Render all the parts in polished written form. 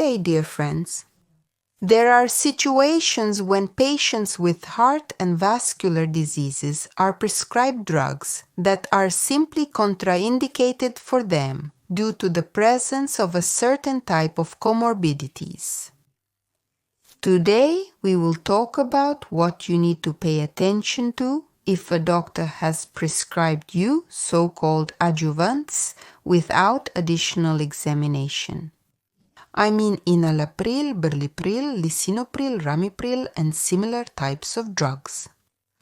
day, dear friends. There are situations when patients with heart and vascular diseases are prescribed drugs that are simply contraindicated for them due to the presence of a certain type of comorbidities. Today, we will talk about what you need to pay attention to if a doctor has prescribed you so-called adjuvants without additional examination. I mean Enalapril, Berlipril, Lisinopril, Ramipril, and similar types of drugs.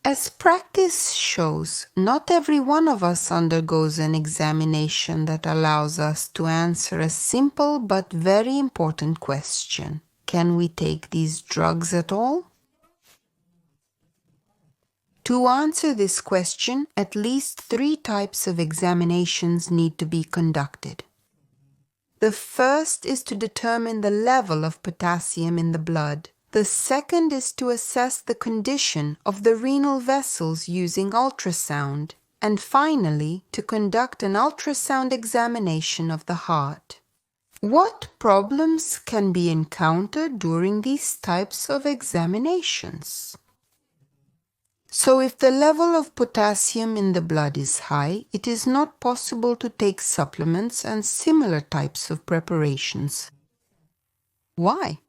As practice shows, not every one of us undergoes an examination that allows us to answer a simple but very important question. Can we take these drugs at all? To answer this question, at least 3 types of examinations need to be conducted. The first is to determine the level of potassium in the blood. The second is to assess the condition of the renal vessels using ultrasound. And finally, to conduct an ultrasound examination of the heart. What problems can be encountered during these types of examinations? So if the level of potassium in the blood is high, it is not possible to take supplements and similar types of preparations. Why?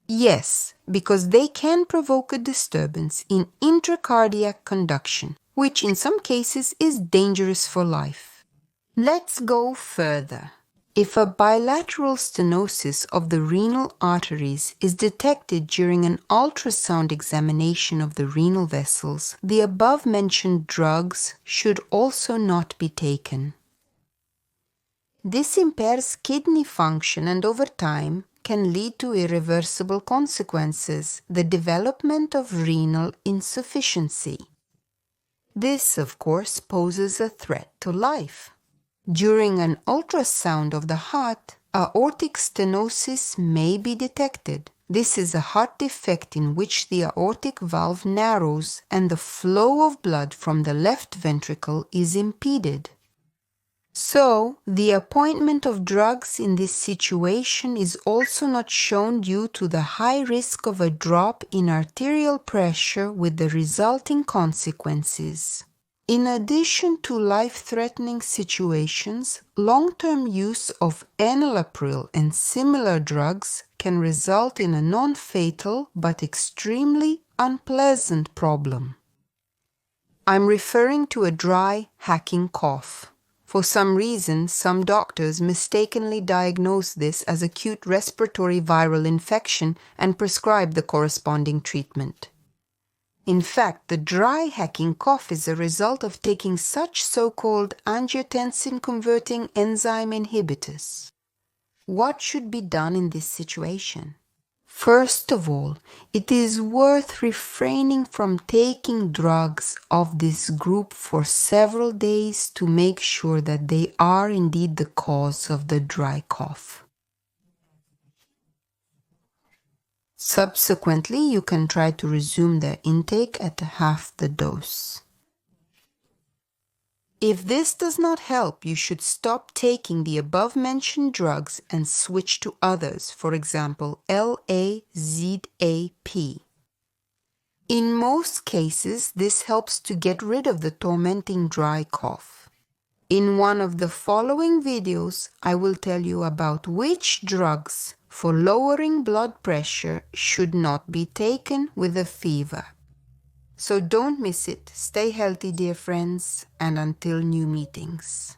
Yes, because they can provoke a disturbance in intracardiac conduction, which in some cases is dangerous for life. Let's go further. If a bilateral stenosis of the renal arteries is detected during an ultrasound examination of the renal vessels, the above-mentioned drugs should also not be taken. This impairs kidney function and over time can lead to irreversible consequences, the development of renal insufficiency. This, of course, poses a threat to life. During an ultrasound of the heart, aortic stenosis may be detected. This is a heart defect in which the aortic valve narrows and the flow of blood from the left ventricle is impeded. So, the appointment of drugs in this situation is also not shown due to the high risk of a drop in arterial pressure with the resulting consequences. In addition to life-threatening situations, long-term use of Enalapril and similar drugs can result in a non-fatal but extremely unpleasant problem. I'm referring to a dry, hacking cough. For some reason, some doctors mistakenly diagnose this as acute respiratory viral infection and prescribe the corresponding treatment. In fact, the dry hacking cough is a result of taking such so-called angiotensin-converting enzyme inhibitors. What should be done in this situation? First of all, it is worth refraining from taking drugs of this group for several days to make sure that they are indeed the cause of the dry cough. Subsequently, you can try to resume their intake at half the dose. If this does not help, you should stop taking the above-mentioned drugs and switch to others, for example, LAZAP. In most cases, this helps to get rid of the tormenting dry cough. In one of the following videos, I will tell you about which drugs for lowering blood pressure should not be taken with a fever. So don't miss it. Stay healthy, dear friends, and until new meetings.